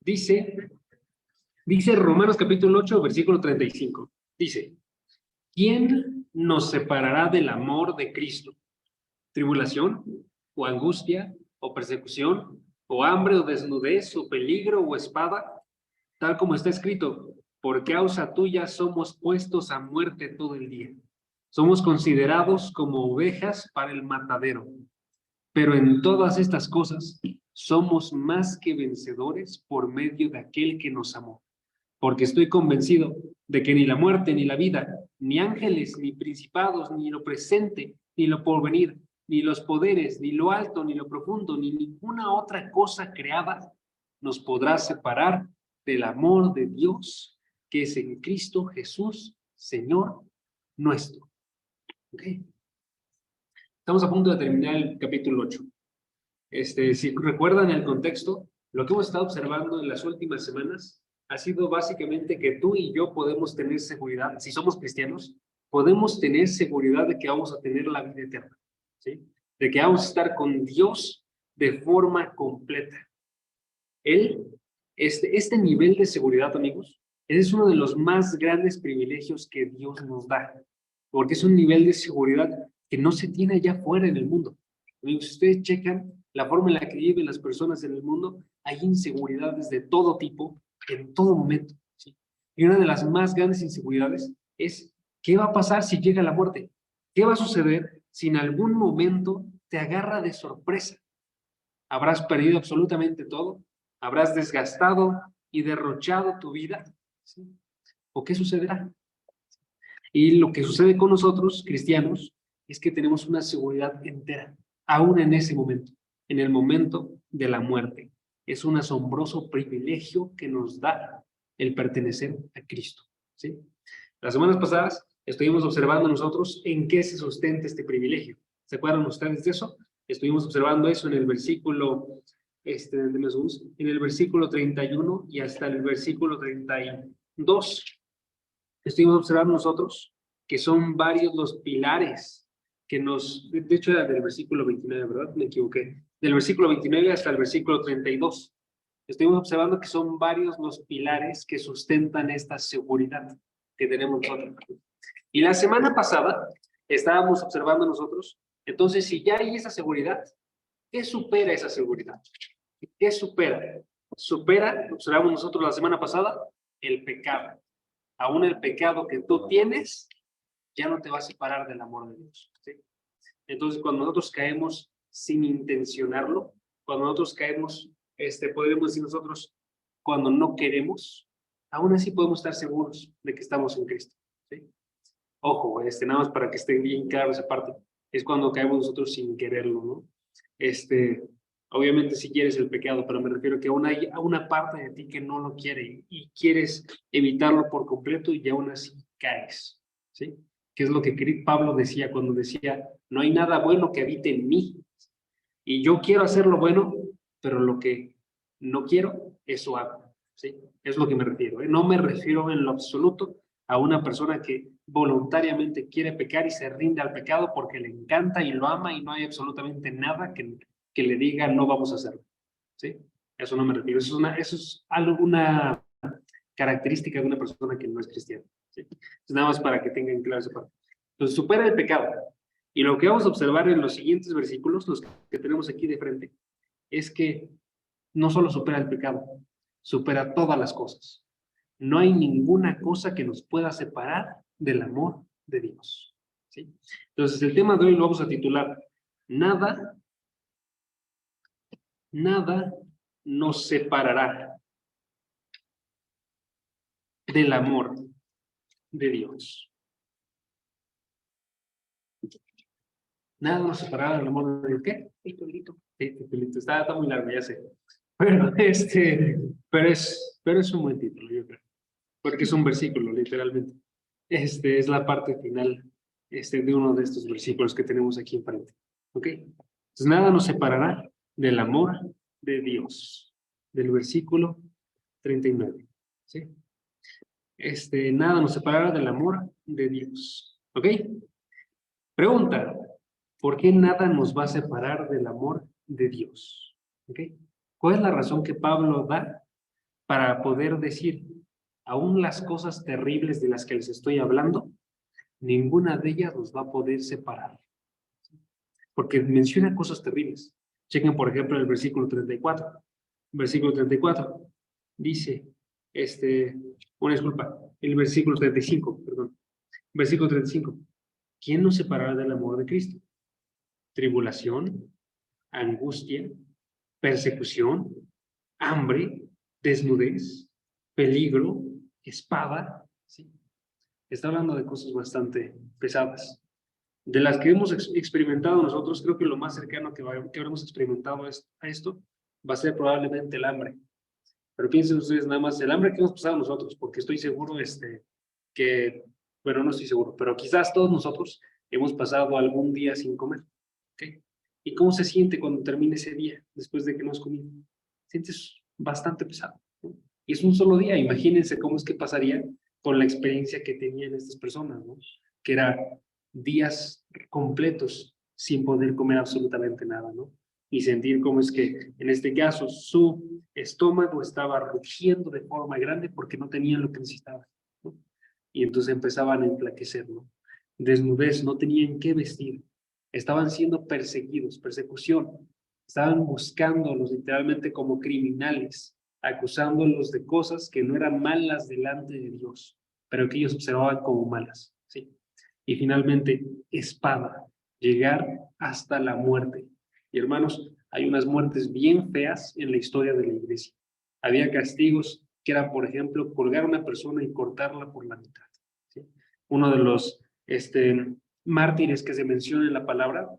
Dice, dice Romanos capítulo 8, versículo 35. Dice, ¿quién nos separará del amor de Cristo? ¿Tribulación, o angustia, o persecución, o hambre, o desnudez, o peligro, o espada? Tal como está escrito, por causa tuya somos puestos a muerte todo el día. Somos considerados como ovejas para el matadero. Pero en todas estas cosas somos más que vencedores por medio de aquel que nos amó. Porque estoy convencido de que ni la muerte, ni la vida, ni ángeles, ni principados, ni lo presente, ni lo porvenir, ni los poderes, ni lo alto, ni lo profundo, ni ninguna otra cosa creada nos podrá separar del amor de Dios que es en Cristo Jesús, Señor nuestro. ¿Okay? Estamos a punto de terminar el capítulo 8. Si recuerdan el contexto, lo que hemos estado observando en las últimas semanas ha sido básicamente que tú y yo podemos tener seguridad, si somos cristianos, podemos tener seguridad de que vamos a tener la vida eterna, ¿sí? De que vamos a estar con Dios de forma completa. Este nivel de seguridad, amigos, es uno de los más grandes privilegios que Dios nos da, porque es un nivel de seguridad que no se tiene allá afuera en el mundo. Amigos, si ustedes checan la forma en la que viven las personas en el mundo, hay inseguridades de todo tipo, en todo momento, ¿sí? Y una de las más grandes inseguridades es, ¿qué va a pasar si llega la muerte? ¿Qué va a suceder si en algún momento te agarra de sorpresa? ¿Habrás perdido absolutamente todo? ¿Habrás desgastado y derrochado tu vida? ¿Sí? ¿O qué sucederá? Y lo que sucede con nosotros, cristianos, es que tenemos una seguridad entera, aún en ese momento, en el momento de la muerte. Es un asombroso privilegio que nos da el pertenecer a Cristo, ¿sí? Las semanas pasadas estuvimos observando nosotros en qué se sustenta este privilegio. ¿Se acuerdan ustedes de eso? Estuvimos observando eso en el versículo, en el versículo 31 y hasta el versículo 32. Estuvimos observando nosotros que son varios los pilares que de hecho era del versículo 29, ¿verdad? Me equivoqué. Del versículo 29 hasta el versículo 32. Estuvimos observando que son varios los pilares que sustentan esta seguridad que tenemos nosotros. Y la semana pasada estábamos observando nosotros, entonces si ya hay esa seguridad, ¿qué supera esa seguridad? ¿Qué supera? Supera, observamos nosotros la semana pasada, el pecado. Aún el pecado que tú tienes ya no te va a separar del amor de Dios, ¿sí? Entonces, cuando nosotros caemos sin intencionarlo, cuando nosotros caemos, podemos decir nosotros, cuando no queremos, aún así podemos estar seguros de que estamos en Cristo, ¿sí? Ojo, nada más para que esté bien claro esa parte, es cuando caemos nosotros sin quererlo, ¿no? Obviamente si quieres el pecado, pero me refiero que aún hay una parte de ti que no lo quiere y quieres evitarlo por completo y aún así caes, ¿sí? Que es lo que Pablo decía cuando decía, no hay nada bueno que habite en mí. Y yo quiero hacer lo bueno, pero lo que no quiero, eso hago, ¿sí? Es lo que me refiero, ¿eh? No me refiero en lo absoluto a una persona que voluntariamente quiere pecar y se rinde al pecado porque le encanta y lo ama y no hay absolutamente nada que le diga no vamos a hacerlo, ¿sí? Eso no me refiero, eso es alguna característica de una persona que no es cristiana, ¿sí? Entonces, nada más para que tengan claro esa parte. Entonces, supera el pecado. Y lo que vamos a observar en los siguientes versículos, los que tenemos aquí de frente, es que no solo supera el pecado, supera todas las cosas. No hay ninguna cosa que nos pueda separar del amor de Dios, ¿sí? Entonces, el tema de hoy lo vamos a titular, nada nos separará del amor de Dios. Nada nos separará del amor de Dios. ¿Qué? Titulito. Sí, titulito. Está muy largo, ya sé. Pero, pero es un buen título, yo creo. Porque es un versículo, literalmente. Es la parte final de uno de estos versículos que tenemos aquí enfrente. ¿Ok? Entonces, nada nos separará del amor de Dios. Del versículo 39. ¿Sí? Nada nos separará del amor de Dios. ¿Ok? Pregunta, ¿por qué nada nos va a separar del amor de Dios? ¿Ok? ¿Cuál es la razón que Pablo da para poder decir, aún las cosas terribles de las que les estoy hablando, ninguna de ellas los va a poder separar. Porque menciona cosas terribles. Chequen, por ejemplo, el versículo 34. Versículo 34 dice, una disculpa, el versículo 35, perdón. Versículo 35. ¿Quién nos separará del amor de Cristo? Tribulación, angustia, persecución, hambre, desnudez, peligro, espada. ¿Sí? Está hablando de cosas bastante pesadas. De las que hemos experimentado nosotros, creo que lo más cercano que habremos experimentado a esto va a ser probablemente el hambre. Pero piensen ustedes nada más, el hambre que hemos pasado nosotros, porque estoy seguro que, bueno, no estoy seguro, pero quizás todos nosotros hemos pasado algún día sin comer. ¿Okay? ¿Y cómo se siente cuando termine ese día, después de que no has comido? Sientes bastante pesado, ¿no? Y es un solo día, imagínense cómo es que pasaría con la experiencia que tenían estas personas, ¿no? Que era días completos sin poder comer absolutamente nada, ¿no? Y sentir cómo es que, en este caso, su estómago estaba rugiendo de forma grande porque no tenían lo que necesitaban, ¿no? Y entonces empezaban a enflaquecer, ¿no? Desnudez, no tenían qué vestir, estaban siendo perseguidos, persecución, estaban buscándolos literalmente como criminales, acusándolos de cosas que no eran malas delante de Dios, pero que ellos observaban como malas, ¿sí? Y finalmente, espada, llegar hasta la muerte. Y hermanos, hay unas muertes bien feas en la historia de la iglesia. Había castigos que eran, por ejemplo, colgar a una persona y cortarla por la mitad, ¿sí? Uno de los mártires que se menciona en la palabra,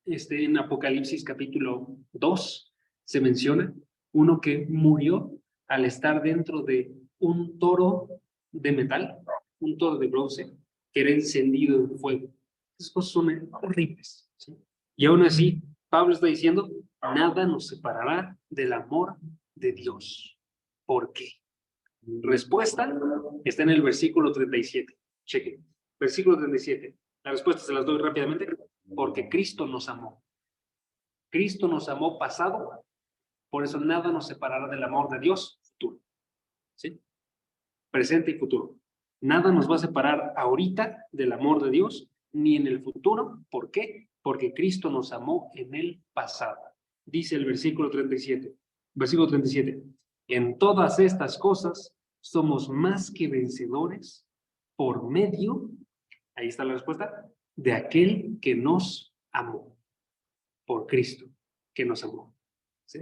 en Apocalipsis capítulo 2, se menciona uno que murió al estar dentro de un toro de metal, un toro de bronce, que era encendido en fuego. Esas cosas son horribles, ¿sí? Y aún así, Pablo está diciendo, nada nos separará del amor de Dios. ¿Por qué? Respuesta está en el versículo 37. Chequen. Versículo 37. La respuesta se las doy rápidamente. Porque Cristo nos amó. Cristo nos amó pasado, por eso nada nos separará del amor de Dios futuro. ¿Sí? Presente y futuro. Nada nos va a separar ahorita del amor de Dios, ni en el futuro. ¿Por qué? Porque Cristo nos amó en el pasado. Dice el versículo 37. Versículo 37. En todas estas cosas somos más que vencedores por medio, ahí está la respuesta, de aquel que nos amó. Por Cristo, que nos amó. ¿Sí?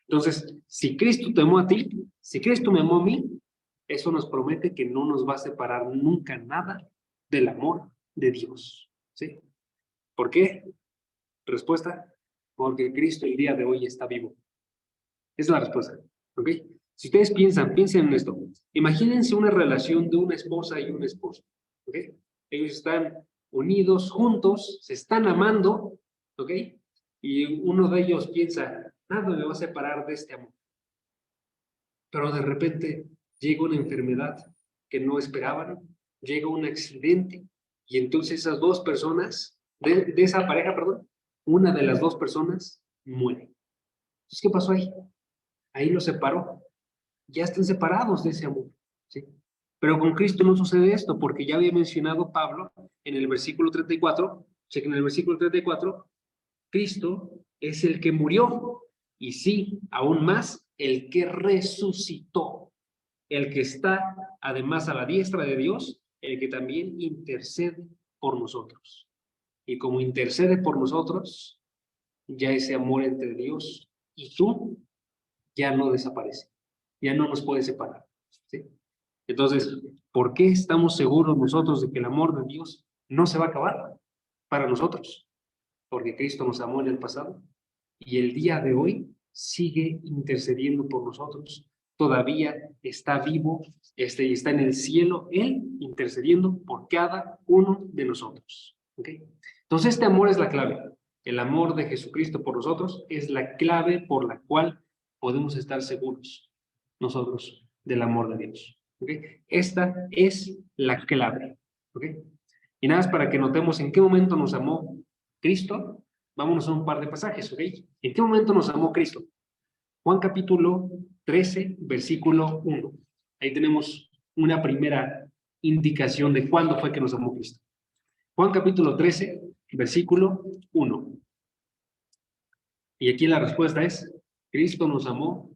Entonces, si Cristo te amó a ti, si Cristo me amó a mí, eso nos promete que no nos va a separar nunca nada del amor de Dios. ¿Sí? ¿Por qué? Respuesta, porque Cristo el día de hoy está vivo. Esa es la respuesta. ¿Ok? Si ustedes piensen en esto. Imagínense una relación de una esposa y un esposo. ¿Ok? Ellos están unidos, juntos, se están amando. ¿Ok? Y uno de ellos piensa, nada me va a separar de este amor. Pero de repente llega una enfermedad que no esperaban, llega un accidente, y entonces esas dos personas, de esa pareja, perdón, una de las dos personas muere. Entonces, ¿qué pasó ahí? Ahí los separó. Ya están separados de ese amor, ¿sí? Pero con Cristo no sucede esto, porque ya había mencionado Pablo en el versículo 34, chequen el versículo 34, Cristo es el que murió, y sí, aún más, el que resucitó, el que está además a la diestra de Dios, el que también intercede por nosotros. Y como intercede por nosotros, ya ese amor entre Dios y tú ya no desaparece, ya no nos puede separar, ¿sí? Entonces, ¿por qué estamos seguros nosotros de que el amor de Dios no se va a acabar para nosotros? Porque Cristo nos amó en el pasado y el día de hoy sigue intercediendo por nosotros. Todavía está vivo, y está en el cielo, Él intercediendo por cada uno de nosotros. ¿Okay? Entonces, este amor es la clave. El amor de Jesucristo por nosotros es la clave por la cual podemos estar seguros nosotros del amor de Dios. ¿Okay? Esta es la clave. ¿Okay? Y nada más para que notemos en qué momento nos amó Cristo, vámonos a un par de pasajes, ¿ok? ¿En qué momento nos amó Cristo? Juan capítulo 13, versículo 1. Ahí tenemos una primera indicación de cuándo fue que nos amó Cristo. Juan capítulo 13, versículo 1. Y aquí la respuesta es, Cristo nos amó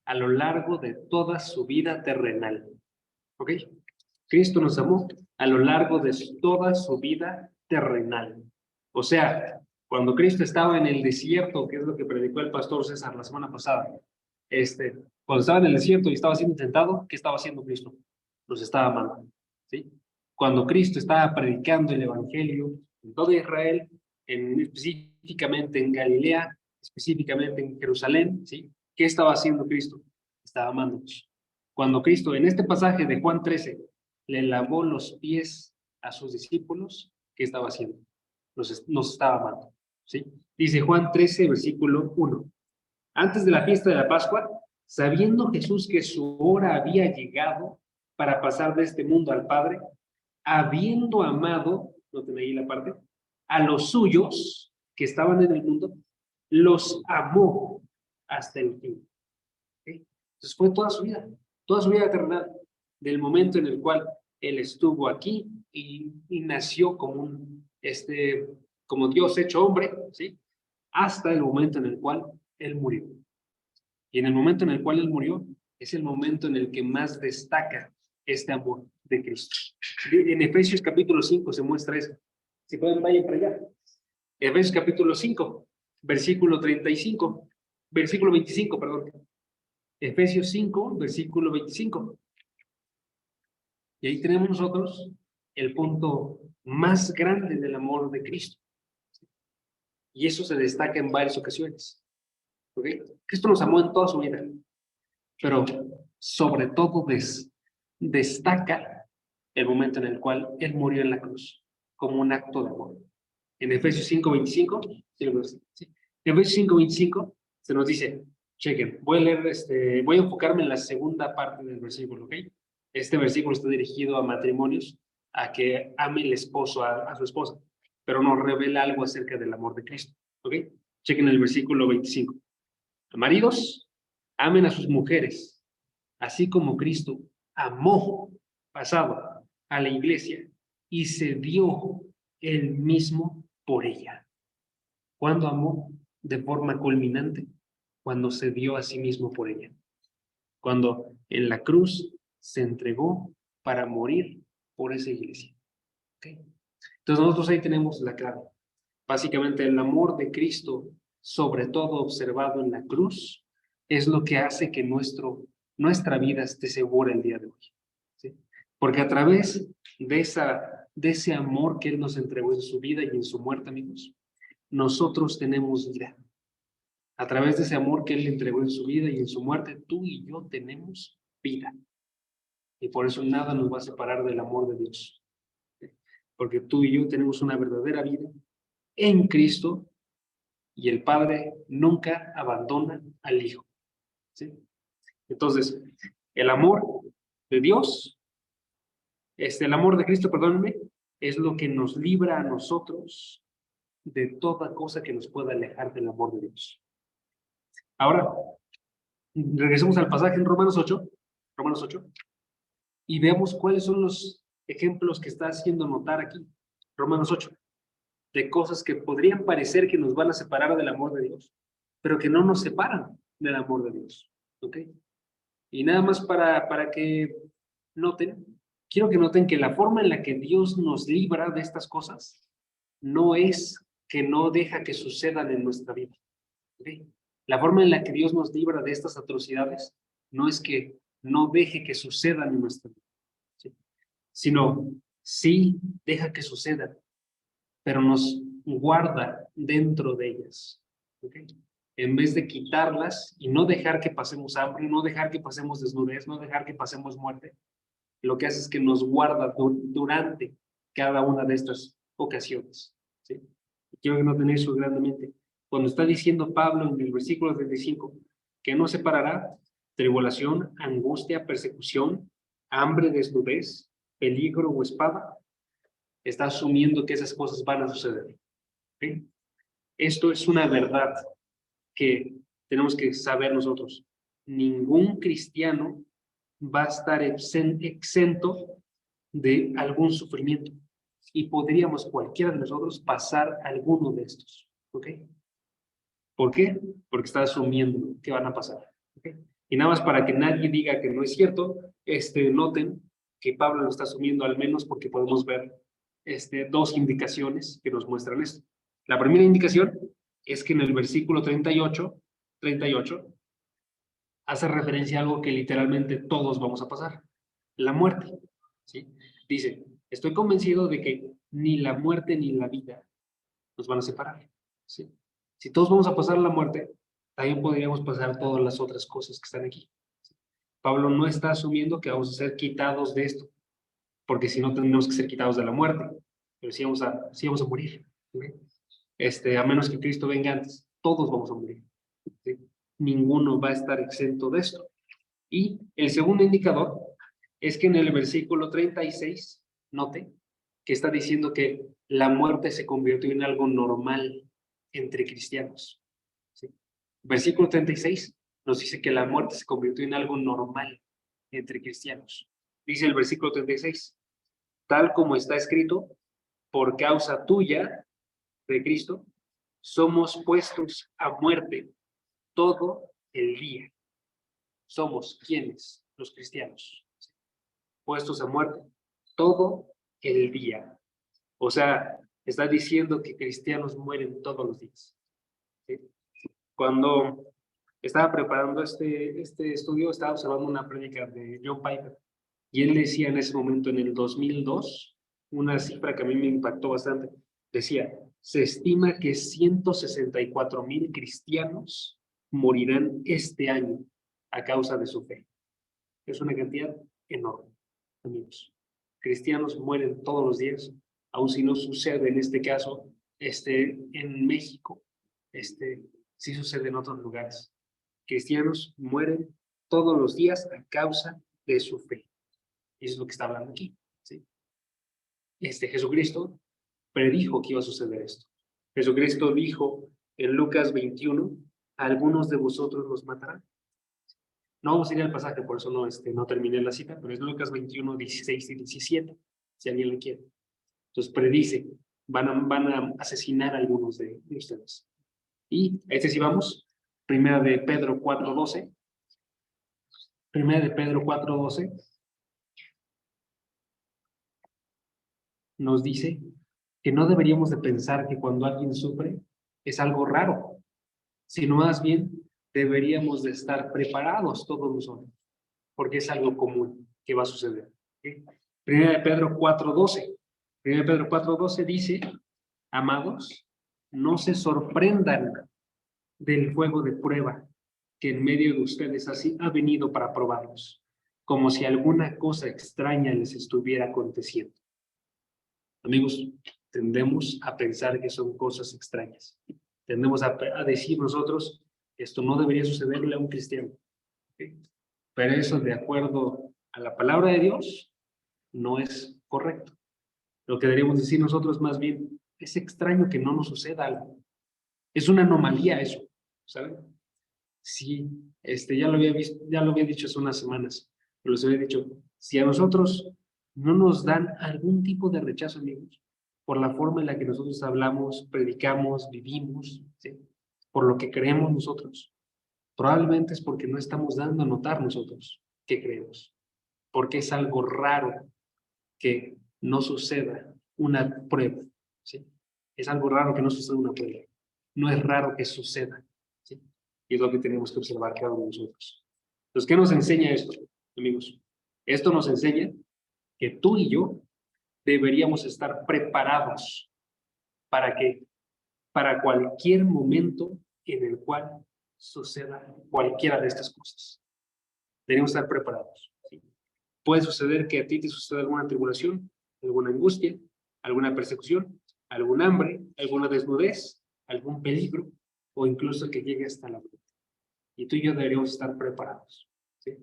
a lo largo de toda su vida terrenal. ¿Ok? Cristo nos amó a lo largo de toda su vida terrenal. O sea, cuando Cristo estaba en el desierto, que es lo que predicó el pastor César la semana pasada, cuando estaba en el desierto y estaba siendo tentado, ¿qué estaba haciendo Cristo? Nos estaba amando, ¿sí? Cuando Cristo estaba predicando el evangelio en todo Israel, específicamente en Galilea, específicamente en Jerusalén, ¿sí? ¿Qué estaba haciendo Cristo? Estaba amándonos. Cuando Cristo, en este pasaje de Juan 13, le lavó los pies a sus discípulos, ¿qué estaba haciendo? Nos estaba amando, ¿sí? Dice Juan 13, versículo 1. Antes de la fiesta de la Pascua, sabiendo Jesús que su hora había llegado para pasar de este mundo al Padre, habiendo amado, noten ahí la parte, a los suyos que estaban en el mundo, los amó hasta el fin. ¿Okay? Entonces fue toda su vida terrenal, del momento en el cual él estuvo aquí y nació como Dios hecho hombre, ¿sí? Hasta el momento en el cual él murió. Y en el momento en el cual él murió, es el momento en el que más destaca este amor de Cristo. En Efesios capítulo 5 se muestra eso. Si pueden, vayan para allá. Efesios capítulo 5, versículo 35, versículo 25, perdón. Efesios 5, versículo 25. Y ahí tenemos nosotros el punto más grande del amor de Cristo. Y eso se destaca en varias ocasiones. ¿Okay? Cristo nos amó en toda su vida, pero sobre todo destaca el momento en el cual Él murió en la cruz, como un acto de amor. En Efesios 5:25, ¿sí? En Efesios 5:25 se nos dice, chequen, voy a leer, voy a enfocarme en la segunda parte del versículo, ¿ok? Este versículo está dirigido a matrimonios, a que ame el esposo a su esposa, pero nos revela algo acerca del amor de Cristo, ¿ok? Chequen el versículo 25. Maridos, amen a sus mujeres, así como Cristo amó, pasado, a la iglesia y se dio él mismo por ella. ¿Cuándo amó? De forma culminante, cuando se dio a sí mismo por ella. Cuando en la cruz se entregó para morir por esa iglesia. ¿Okay? Entonces nosotros ahí tenemos la clave. Básicamente el amor de Cristo, sobre todo observado en la cruz, es lo que hace que nuestra vida esté segura el día de hoy. ¿Sí? Porque a través de ese amor que Él nos entregó en su vida y en su muerte, amigos, nosotros tenemos vida. A través de ese amor que Él entregó en su vida y en su muerte, tú y yo tenemos vida. Y por eso nada nos va a separar del amor de Dios. ¿Sí? Porque tú y yo tenemos una verdadera vida en Cristo y el Padre nunca abandona al Hijo. ¿Sí? Entonces, el amor de Dios, el amor de Cristo, perdónenme, es lo que nos libra a nosotros de toda cosa que nos pueda alejar del amor de Dios. Ahora, regresemos al pasaje en Romanos 8, y veamos cuáles son los ejemplos que está haciendo notar aquí, Romanos 8, de cosas que podrían parecer que nos van a separar del amor de Dios, pero que no nos separan del amor de Dios. ¿Ok? Y nada más para que noten, quiero que noten que la forma en la que Dios nos libra de estas cosas no es que no deja que sucedan en nuestra vida. ¿Okay? La forma en la que Dios nos libra de estas atrocidades no es que no deje que sucedan en nuestra vida, ¿sí? Sino sí deja que sucedan, pero nos guarda dentro de ellas. ¿Okay? En vez de quitarlas y no dejar que pasemos hambre, no dejar que pasemos desnudez, no dejar que pasemos muerte, lo que hace es que nos guarda durante cada una de estas ocasiones. ¿Sí? Quiero que noten eso grandemente. Cuando está diciendo Pablo en el versículo 35 que no separará tribulación, angustia, persecución, hambre, desnudez, peligro o espada, está asumiendo que esas cosas van a suceder. ¿Sí? Esto es una verdad que tenemos que saber nosotros. ningún cristiano va a estar exento de algún sufrimiento. Y podríamos cualquiera de nosotros pasar alguno de estos. ¿Ok? ¿Por qué? Porque está asumiendo que van a pasar. ¿Ok? Y nada más para que nadie diga que no es cierto, noten que Pablo lo está asumiendo, al menos porque podemos ver dos indicaciones que nos muestran esto. La primera indicación es que en el versículo 38 hace referencia a algo que literalmente todos vamos a pasar, la muerte. ¿Sí? Dice, estoy convencido de que ni la muerte ni la vida nos van a separar. ¿Sí? Si todos vamos a pasar la muerte, también podríamos pasar todas las otras cosas que están aquí. Pablo no está asumiendo que vamos a ser quitados de esto, porque si no tendríamos que ser quitados de la muerte, pero sí vamos a morir. ¿Sí? A menos que Cristo venga antes, todos vamos a morir. ¿Sí? Ninguno va a estar exento de esto. Y el segundo indicador es que en el versículo 36, note, que está diciendo que la muerte se convirtió en algo normal entre cristianos. ¿Sí? Versículo 36 nos dice que la muerte se convirtió en algo normal entre cristianos. Dice el versículo 36, tal como está escrito, por causa tuya, de Cristo, somos puestos a muerte todo el día. Somos quienes, los cristianos, puestos a muerte todo el día. O sea, está diciendo que cristianos mueren todos los días. ¿Sí? Cuando estaba preparando este estudio, estaba observando una prédica de John Piper, y él decía en ese momento, en el 2002, una cifra que a mí me impactó bastante. Decía, se estima que 164,000 cristianos morirán este año a causa de su fe. Es una cantidad enorme, amigos. Cristianos mueren todos los días, aun si no sucede en este caso, en México, sí sucede en otros lugares. Cristianos mueren todos los días a causa de su fe. Y eso es lo que está hablando aquí. ¿Sí? Jesucristo predijo que iba a suceder esto. Jesucristo dijo en Lucas 21, algunos de vosotros los matarán. No vamos a ir al pasaje, por eso no terminé la cita, pero es Lucas 21, 16 y 17, si alguien le quiere. Entonces predice, van a asesinar a algunos de ustedes. Y sí vamos, primera de Pedro 4:12. Primera de Pedro 4:12 nos dice que no deberíamos de pensar que cuando alguien sufre es algo raro, sino más bien deberíamos de estar preparados todos nosotros, porque es algo común que va a suceder. ¿Sí? Primera de Pedro 4:12. Primera de Pedro 4:12 dice, amados, no se sorprendan del fuego de prueba que en medio de ustedes así ha venido para probarlos, como si alguna cosa extraña les estuviera aconteciendo. Amigos, tendemos a pensar que son cosas extrañas. Tendemos a decir nosotros, esto no debería sucederle a un cristiano. ¿Okay? Pero eso, de acuerdo a la palabra de Dios, no es correcto. Lo que deberíamos decir nosotros más bien, es extraño que no nos suceda algo. Es una anomalía eso, ¿saben? Sí, ya lo había dicho hace unas semanas, pero les había dicho, si a nosotros no nos dan algún tipo de rechazo, amigos, por la forma en la que nosotros hablamos, predicamos, vivimos, ¿sí? Por lo que creemos nosotros, probablemente es porque no estamos dando a notar nosotros que creemos, porque es algo raro que no suceda una prueba, ¿sí? Es algo raro que no suceda una prueba, no es raro que suceda, ¿sí? Y es lo que tenemos que observar cada uno de nosotros. Entonces, ¿qué nos enseña esto, amigos? Esto nos enseña que tú y yo deberíamos estar preparados para que, para cualquier momento en el cual suceda cualquiera de estas cosas. Deberíamos estar preparados, ¿sí? Puede suceder que a ti te suceda alguna tribulación, alguna angustia, alguna persecución, algún hambre, alguna desnudez, algún peligro, o incluso que llegue hasta la muerte. Y tú y yo deberíamos estar preparados, ¿sí?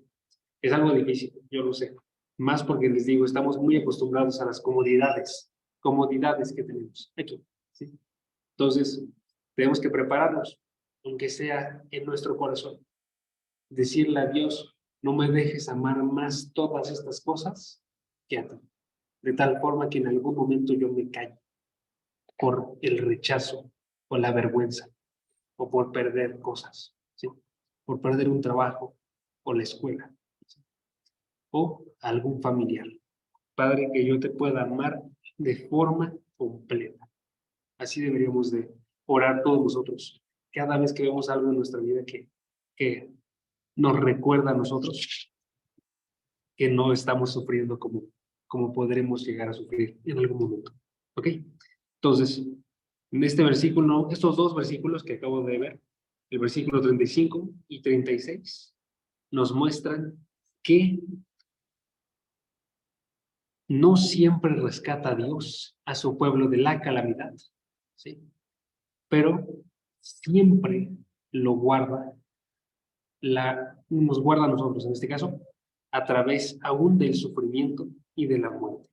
Es algo difícil, yo lo sé. Más porque les digo, estamos muy acostumbrados a las comodidades que tenemos aquí, ¿sí? Entonces, tenemos que prepararnos, aunque sea en nuestro corazón. decirle a Dios, no me dejes amar más todas estas cosas que a ti, de tal forma que en algún momento yo me calle por el rechazo o la vergüenza o por perder cosas, ¿sí? Por perder un trabajo o la escuela, ¿sí? O algún familiar. Padre, que yo te pueda amar de forma completa. Así deberíamos de orar todos nosotros. Cada vez que vemos algo en nuestra vida que nos recuerda a nosotros que no estamos sufriendo como podremos llegar a sufrir en algún momento. ¿Ok? Entonces, en este versículo, estos dos versículos que acabo de ver, el versículo 35 y 36, nos muestran que no siempre rescata a Dios a su pueblo de la calamidad, ¿sí? Pero siempre lo guarda, nos guarda a nosotros, en este caso, a través aún del sufrimiento y de la muerte.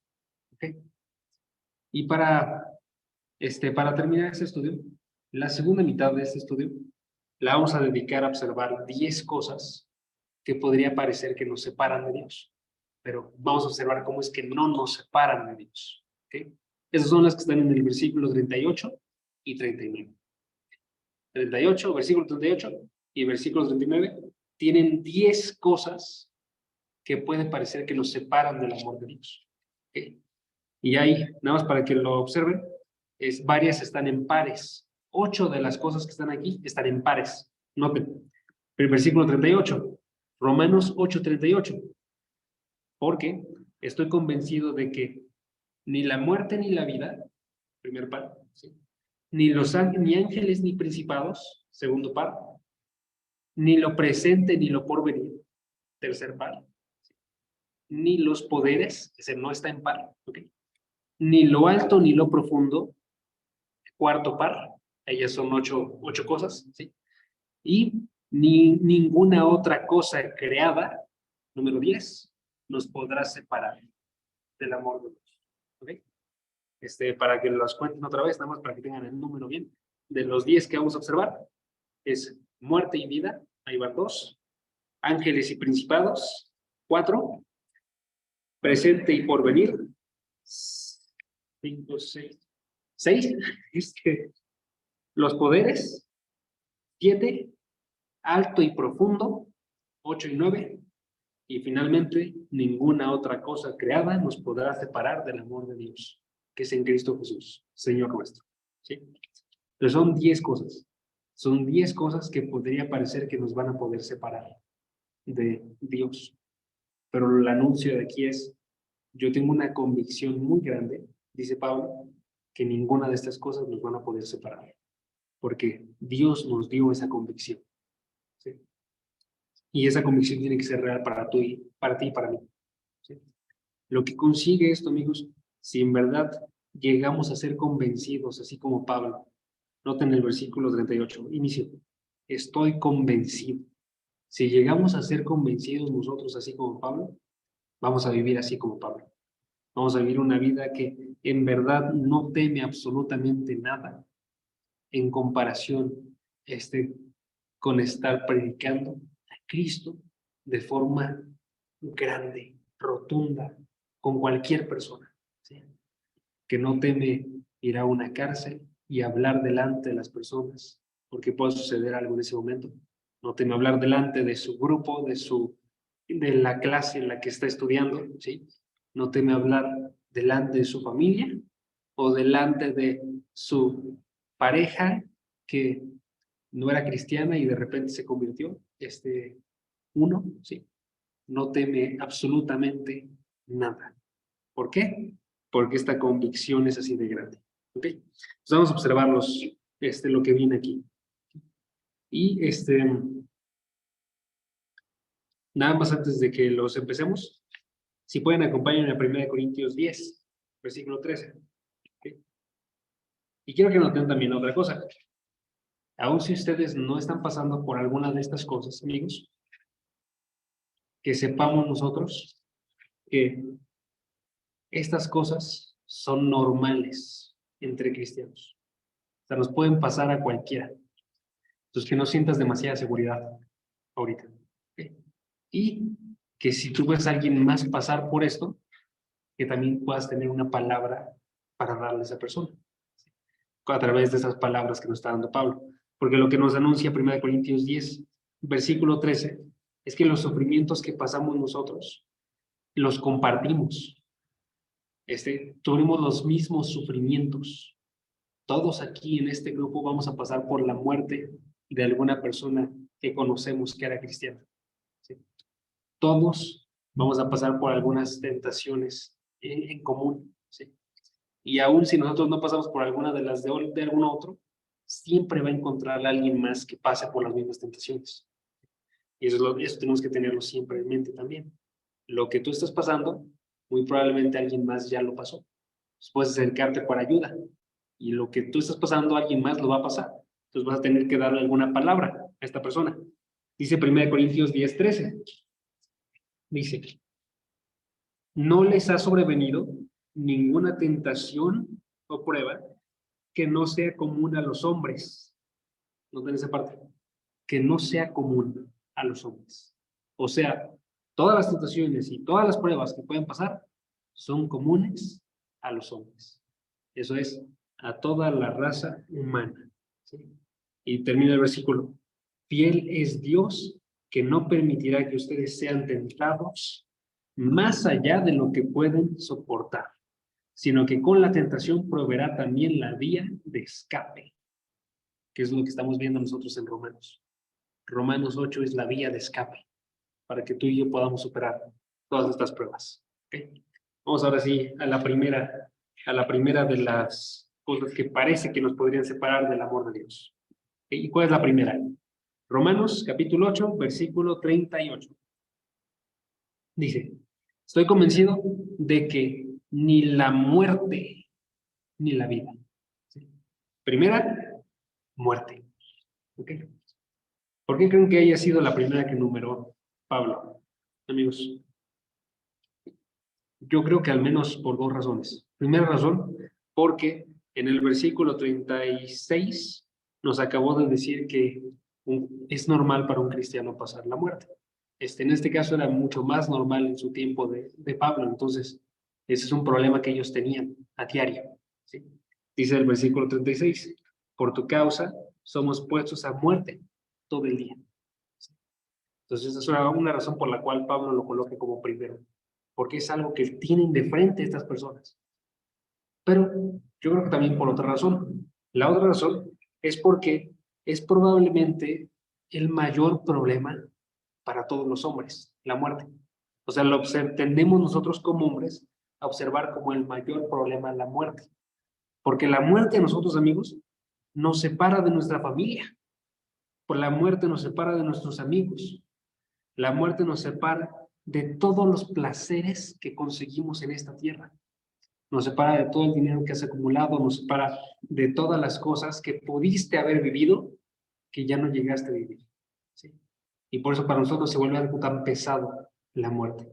¿Ok? Y para terminar este estudio, la segunda mitad de este estudio la vamos a dedicar a observar 10 cosas que podría parecer que nos separan de Dios, pero vamos a observar cómo es que no nos separan de Dios. ¿Okay? Esas son las que están en el versículo 38 y 39. 38, versículo 38 y versículo 39 tienen 10 cosas que pueden parecer que nos separan del amor de Dios. ¿Okay? Y ahí, nada más para que lo observen, varias están en pares. 8 de las cosas que están aquí están en pares. Noten, el versículo 38, Romanos 8:38, porque estoy convencido de que ni la muerte ni la vida, primer par, ¿sí? Ni ángeles ni principados, segundo par, ni lo presente ni lo porvenir, tercer par, ni los poderes, ese no está en par, ¿ok? Ni lo alto ni lo profundo, cuarto par, ellas son ocho cosas, ¿sí? Y ni ninguna otra cosa creada, número 10, nos podrá separar del amor de Dios. ¿Ok? Para que los cuenten otra vez, nada más para que tengan el número bien. De los 10 que vamos a observar, es muerte y vida, ahí van 2. Ángeles y principados, 4. Presente y porvenir, 5, 6. 6. Los poderes, 7. Alto y profundo, 8 y 9. Y finalmente, ninguna otra cosa creada nos podrá separar del amor de Dios, que es en Cristo Jesús, Señor nuestro. ¿Sí? Pero son 10 cosas. Son 10 cosas que podría parecer que nos van a poder separar de Dios. Pero el anuncio de aquí es, yo tengo una convicción muy grande, dice Pablo, que ninguna de estas cosas nos van a poder separar, porque Dios nos dio esa convicción. ¿Sí? Y esa convicción tiene que ser real para ti y para mí. ¿Sí? Lo que consigue esto, amigos, si en verdad llegamos a ser convencidos, así como Pablo, noten el versículo 38, inicio, estoy convencido. Si llegamos a ser convencidos nosotros, así como Pablo, vamos a vivir así como Pablo. Vamos a vivir una vida que en verdad no teme absolutamente nada en comparación con estar predicando a Cristo de forma grande, rotunda, con cualquier persona, ¿sí? Que no teme ir a una cárcel y hablar delante de las personas, porque puede suceder algo en ese momento. No teme hablar delante de su grupo, de la clase en la que está estudiando, ¿sí? No teme hablar delante de su familia o delante de su pareja que no era cristiana y de repente se convirtió, uno, ¿sí? No teme absolutamente nada. ¿Por qué? Porque esta convicción es así de grande. ¿Ok? Entonces vamos a observar lo que viene aquí. Y nada más antes de que los empecemos, si pueden acompañarme a 1 Corintios 10, versículo 13. ¿Ok? Y quiero que noten también otra cosa. Aun si ustedes no están pasando por alguna de estas cosas, amigos, que sepamos nosotros que estas cosas son normales entre cristianos. O sea, nos pueden pasar a cualquiera. Entonces, que no sientas demasiada seguridad ahorita. Y que si tú ves a alguien más pasar por esto, que también puedas tener una palabra para darle a esa persona, a través de esas palabras que nos está dando Pablo. Porque lo que nos anuncia 1 Corintios 10, versículo 13, es que los sufrimientos que pasamos nosotros, los compartimos. Tuvimos los mismos sufrimientos. Todos aquí en este grupo vamos a pasar por la muerte de alguna persona que conocemos que era cristiana. ¿Sí? Todos vamos a pasar por algunas tentaciones en común. ¿Sí? Y aún si nosotros no pasamos por alguna de las de algún otro, siempre va a encontrar a alguien más que pase por las mismas tentaciones. Y eso tenemos que tenerlo siempre en mente también. Lo que tú estás pasando, muy probablemente alguien más ya lo pasó. Entonces puedes acercarte para ayuda. Y lo que tú estás pasando, alguien más lo va a pasar. Entonces vas a tener que darle alguna palabra a esta persona. Dice 1 Corintios 10:13. Dice, no les ha sobrevenido ninguna tentación o prueba que no sea común a los hombres. Noten esa parte. Que no sea común a los hombres. O sea, todas las tentaciones y todas las pruebas que pueden pasar son comunes a los hombres. Eso es, a toda la raza humana. ¿Sí? Y termina el versículo. Fiel es Dios que no permitirá que ustedes sean tentados más allá de lo que pueden soportar, sino que con la tentación proveerá también la vía de escape, que es lo que estamos viendo nosotros en Romanos. Romanos 8 es la vía de escape para que tú y yo podamos superar todas estas pruebas. ¿Okay? Vamos ahora sí a la primera de las cosas que parece que nos podrían separar del amor de Dios. ¿Okay? ¿Y cuál es la primera? Romanos capítulo 8, versículo 38. Dice, estoy convencido de que ni la muerte ni la vida. ¿Sí? Primera, muerte. ¿Okay? ¿Por qué creen que haya sido la primera que numeró Pablo? Amigos, yo creo que al menos por dos razones. Primera razón, porque en el versículo 36 nos acabó de decir que es normal para un cristiano pasar la muerte. En este caso era mucho más normal en su tiempo de Pablo, entonces ese es un problema que ellos tenían a diario. ¿Sí? Dice el versículo 36, por tu causa somos puestos a muerte todo el día. ¿Sí? Entonces esa es una razón por la cual Pablo lo coloca como primero, porque es algo que tienen de frente estas personas. Pero yo creo que también por otra razón. La otra razón es porque es probablemente el mayor problema para todos los hombres, la muerte. O sea, tendemos nosotros como hombres a observar como el mayor problema la muerte. Porque la muerte a nosotros, amigos, nos separa de nuestra familia. Por la muerte nos separa de nuestros amigos. La muerte nos separa de todos los placeres que conseguimos en esta tierra. Nos separa de todo el dinero que has acumulado, nos separa de todas las cosas que pudiste haber vivido que ya no llegaste a vivir. ¿Sí? Y por eso para nosotros se vuelve algo tan pesado la muerte.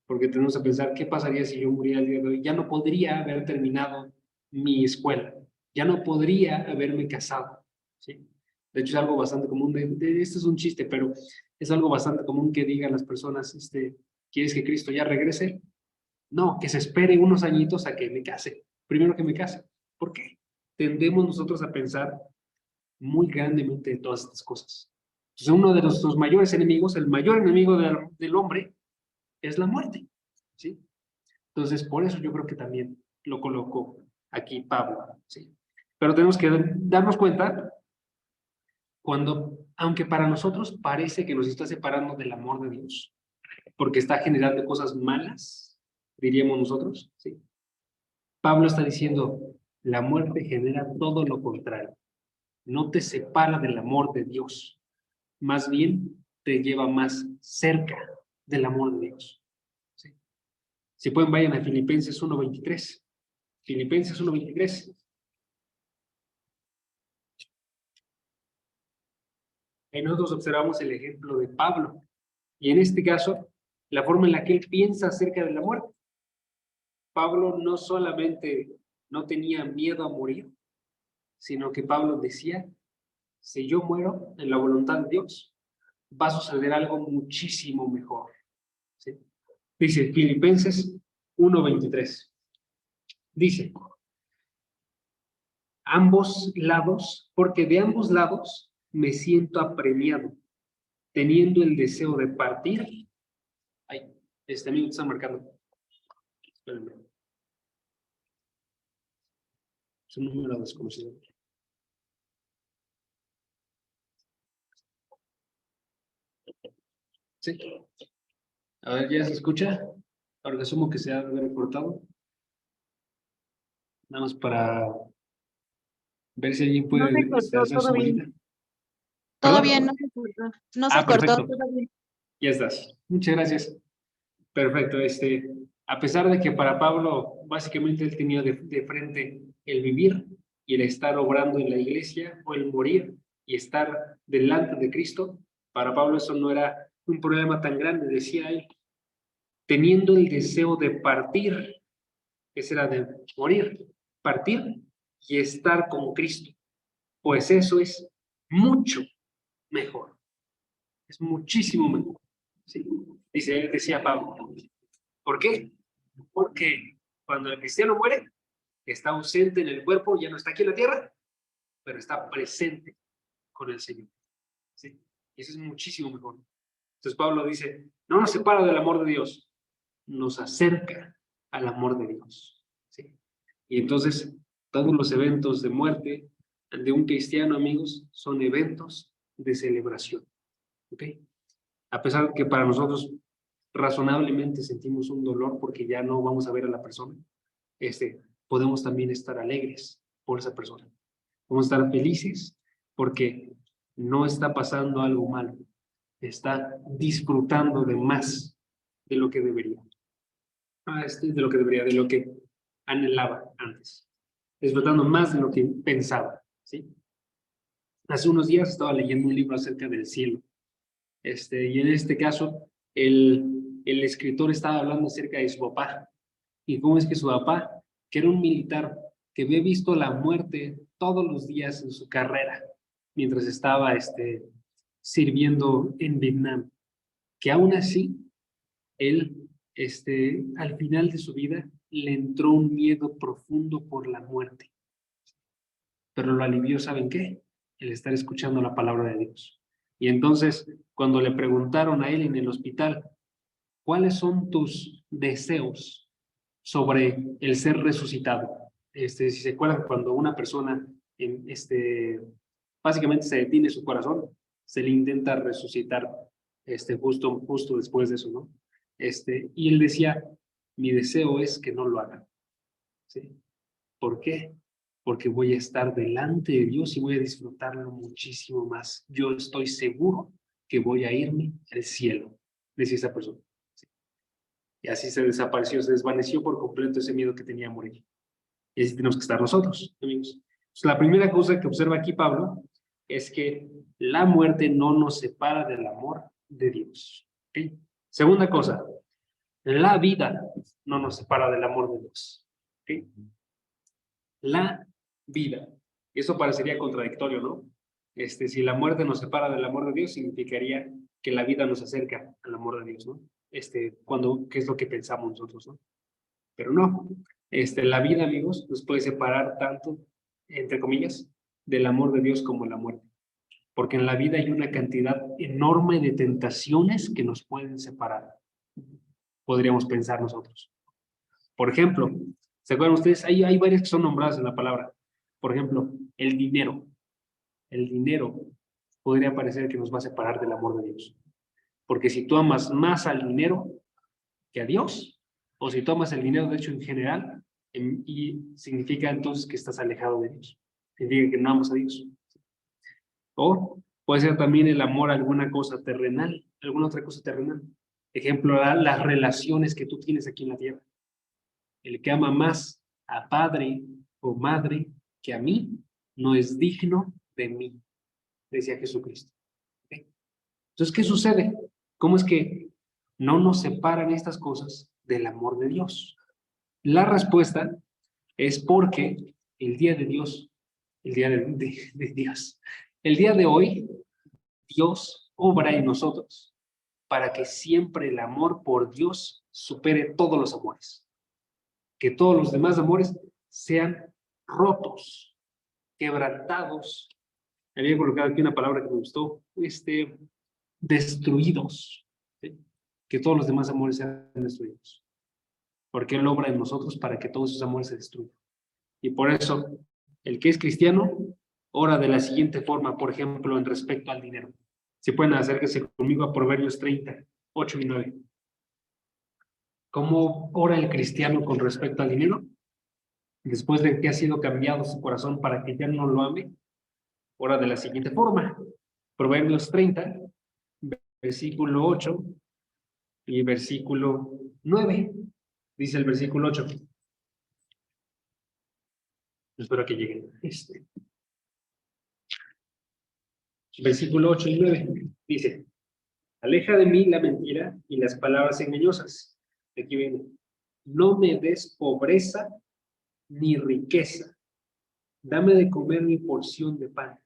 Porque tenemos que pensar, ¿qué pasaría si yo muriera el día de hoy? Ya no podría haber terminado mi escuela, ya no podría haberme casado. ¿Sí? De hecho, es algo bastante común. Esto es un chiste, pero es algo bastante común que digan las personas, ¿quieres que Cristo ya regrese? No, que se espere unos añitos a que me case. Primero que me case. ¿Por qué? Tendemos nosotros a pensar muy grandemente de todas estas cosas. Entonces, uno de nuestros mayores enemigos, el mayor enemigo del hombre, es la muerte. ¿Sí? Entonces, por eso yo creo que también lo colocó aquí Pablo. ¿Sí? Pero tenemos que darnos cuenta cuando, aunque para nosotros parece que nos está separando del amor de Dios, porque está generando cosas malas, diríamos nosotros, ¿sí? Pablo está diciendo, la muerte genera todo lo contrario. No te separa del amor de Dios, más bien te lleva más cerca del amor de Dios. ¿Sí? Si pueden, vayan a Filipenses 1:23. Filipenses 1:23. Ahí nosotros observamos el ejemplo de Pablo. Y en este caso, la forma en la que él piensa acerca de la muerte. Pablo no solamente no tenía miedo a morir, sino que Pablo decía, si yo muero en la voluntad de Dios, va a suceder algo muchísimo mejor. ¿Sí? Dice Filipenses 1:23. Dice, ambos lados, porque de ambos lados me siento apremiado, teniendo el deseo de partir. Ay, este amigo te está marcando. Espérenme. Es un número desconocido. Sí. A ver, ¿ya se escucha? Ahora asumo que se ha recortado. Nada más para ver si alguien No puede se cortó, hacer todo su bien. manita. Todo ¿Perdón? bien, no se cortó. No se cortó, Perfecto. todo bien. Ya estás. Muchas gracias. Perfecto. A pesar de que para Pablo, básicamente él tenía de frente el vivir y el estar obrando en la iglesia, o el morir y estar delante de Cristo, para Pablo eso no era un problema tan grande, decía él, teniendo el deseo de partir, ese era de morir, partir y estar con Cristo, pues eso es mucho mejor, es muchísimo mejor. ¿Sí? Decía Pablo. ¿Por qué? Porque cuando el cristiano muere, está ausente en el cuerpo, ya no está aquí en la tierra, pero está presente con el Señor. ¿Sí? Y eso es muchísimo mejor. Entonces Pablo dice, no nos separa del amor de Dios, nos acerca al amor de Dios. ¿Sí? Y entonces todos los eventos de muerte de un cristiano, amigos, son eventos de celebración. ¿Ok? A pesar de que para nosotros razonablemente sentimos un dolor porque ya no vamos a ver a la persona, podemos también estar alegres por esa persona. Podemos estar felices porque no está pasando algo malo, está disfrutando de más de lo que debería. De lo que anhelaba antes. Disfrutando más de lo que pensaba, ¿sí? Hace unos días estaba leyendo un libro acerca del cielo. Y en este caso, el escritor estaba hablando acerca de su papá. Y cómo es que su papá, que era un militar, que había visto la muerte todos los días en su carrera, mientras estaba sirviendo en Vietnam, que aún así, él, al final de su vida, le entró un miedo profundo por la muerte. Pero lo alivió, ¿saben qué? El estar escuchando la palabra de Dios. Y entonces, cuando le preguntaron a él en el hospital, ¿cuáles son tus deseos sobre el ser resucitado? Si se acuerdan, cuando una persona básicamente se detiene su corazón, se le intenta resucitar justo después de eso, ¿no? Y él decía, mi deseo es que no lo hagan. ¿Sí? ¿Por qué? Porque voy a estar delante de Dios y voy a disfrutarlo muchísimo más. Yo estoy seguro que voy a irme al cielo, decía esa persona. ¿Sí? Y así se desapareció, se desvaneció por completo ese miedo que tenía a morir. Y así tenemos que estar nosotros, amigos. Entonces, la primera cosa que observa aquí Pablo es que la muerte no nos separa del amor de Dios. ¿Okay? Segunda cosa, la vida no nos separa del amor de Dios. ¿Okay? La vida. Eso parecería contradictorio, ¿no? Si la muerte nos separa del amor de Dios, significaría que la vida nos acerca al amor de Dios, ¿no? ¿Qué es lo que pensamos nosotros, ¿no? Pero no. La vida, amigos, nos puede separar tanto, entre comillas, del amor de Dios como la muerte. Porque en la vida hay una cantidad enorme de tentaciones que nos pueden separar. Podríamos pensar nosotros. Por ejemplo, ¿se acuerdan ustedes? Hay varias que son nombradas en la palabra. Por ejemplo, el dinero. El dinero podría parecer que nos va a separar del amor de Dios. Porque si tú amas más al dinero que a Dios, o si tú amas el dinero, de hecho, en general, y significa entonces que estás alejado de Dios. Significa que no amas a Dios. O puede ser también el amor a alguna cosa terrenal, alguna otra cosa terrenal. Ejemplo, las relaciones que tú tienes aquí en la tierra. El que ama más a padre o madre que a mí, no es digno de mí, decía Jesucristo. ¿Okay? Entonces, ¿qué sucede? ¿Cómo es que no nos separan estas cosas del amor de Dios? La respuesta es porque el día de Dios, el día de Dios, el día de hoy, Dios obra en nosotros para que siempre el amor por Dios supere todos los amores. Que todos los demás amores sean rotos, quebrantados. Había colocado aquí una palabra que me gustó, destruidos. ¿Sí? Que todos los demás amores sean destruidos. Porque Él obra en nosotros para que todos esos amores se destruyan. Y por eso, el que es cristiano, ora de la siguiente forma, por ejemplo, en respecto al dinero. Si pueden acérquense conmigo a Proverbios 30, 8 y 9. ¿Cómo ora el cristiano con respecto al dinero? Después de que ha sido cambiado su corazón para que ya no lo ame, ora de la siguiente forma. Proverbios 30, versículo 8 y versículo 9. Dice el versículo 8. Espero que lleguen. Versículo 8 y 9. Dice: aleja de mí la mentira y las palabras engañosas. Aquí viene. No me des pobreza ni riqueza. Dame de comer mi porción de pan.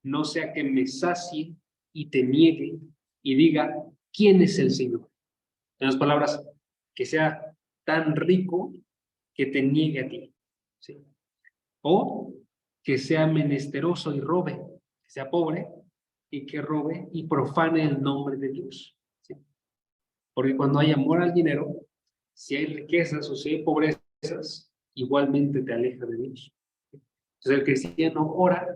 No sea que me sacie y te niegue y diga, ¿quién es el Señor? En otras palabras, que sea tan rico que te niegue a ti. ¿Sí? O que sea menesteroso y robe, que sea pobre y que robe y profane el nombre de Dios. ¿Sí? Porque cuando hay amor al dinero, si hay riquezas o si hay pobrezas, igualmente te aleja de Dios. Entonces el cristiano ora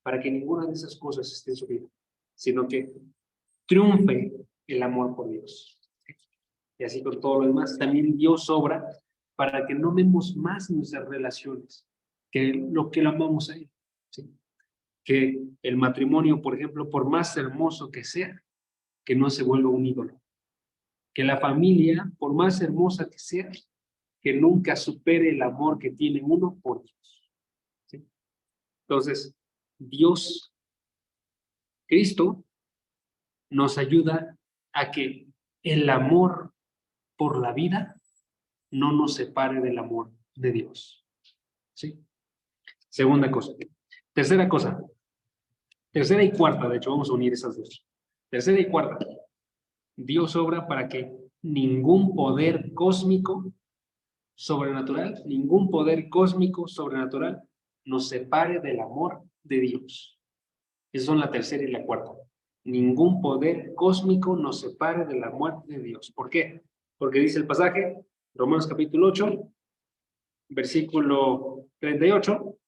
para que ninguna de esas cosas esté en su vida, sino que triunfe el amor por Dios. Y así con todo lo demás, también Dios obra para que no amemos más nuestras relaciones que lo amamos a Él. ¿Sí? Que el matrimonio, por ejemplo, por más hermoso que sea, que no se vuelva un ídolo. Que la familia, por más hermosa que sea, que nunca supere el amor que tiene uno por Dios. ¿Sí? Entonces, Dios, Cristo, nos ayuda a que el amor por la vida no nos separe del amor de Dios. ¿Sí? Segunda cosa. Tercera cosa. Tercera y cuarta, de hecho, vamos a unir esas dos. Tercera y cuarta. Dios obra para que ningún poder cósmico sobrenatural, ningún poder cósmico sobrenatural nos separe del amor de Dios. Esas son la tercera y la cuarta. Ningún poder cósmico nos separe del amor de Dios. ¿Por qué? Porque dice el pasaje, Romanos capítulo 8, versículo 38,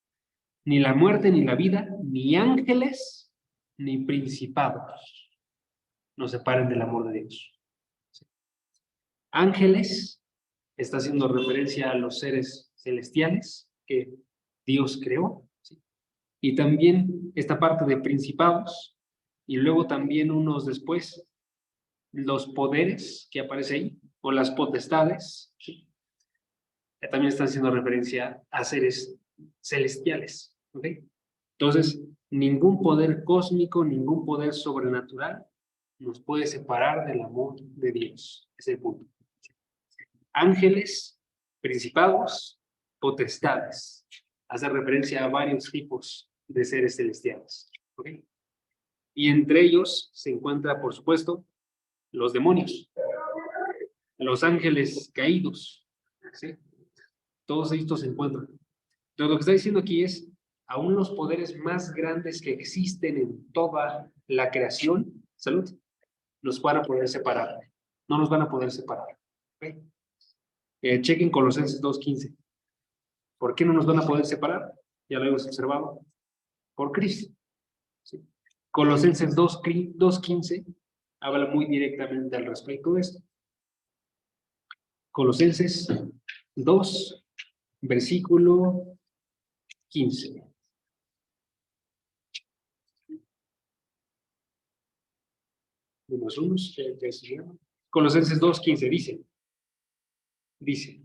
ni la muerte, ni la vida, ni ángeles, ni principados nos separen del amor de Dios. Ángeles está haciendo referencia a los seres celestiales que Dios creó, ¿sí? Y también esta parte de principados, y luego también unos después, los poderes que aparece ahí, o las potestades, ¿sí? Que también están haciendo referencia a seres celestiales, ¿ok? Entonces, ningún poder cósmico, ningún poder sobrenatural nos puede separar del amor de Dios. Ese es el punto. Ángeles, principados, potestades. Hace referencia a varios tipos de seres celestiales. ¿Okay? Y entre ellos se encuentra, por supuesto, los demonios, los ángeles caídos. ¿Sí? Todos estos se encuentran. Entonces, lo que está diciendo aquí es, aún los poderes más grandes que existen en toda la creación, salud, nos van a poder separar. No nos van a poder separar. ¿Okay? Chequen Colosenses 2:15. ¿Por qué no nos van a poder separar? Ya lo hemos observado. Por Cristo. ¿Sí? Colosenses 2:15 habla muy directamente al respecto de esto. Colosenses 2, versículo 15. Colosenses 2:15 dice,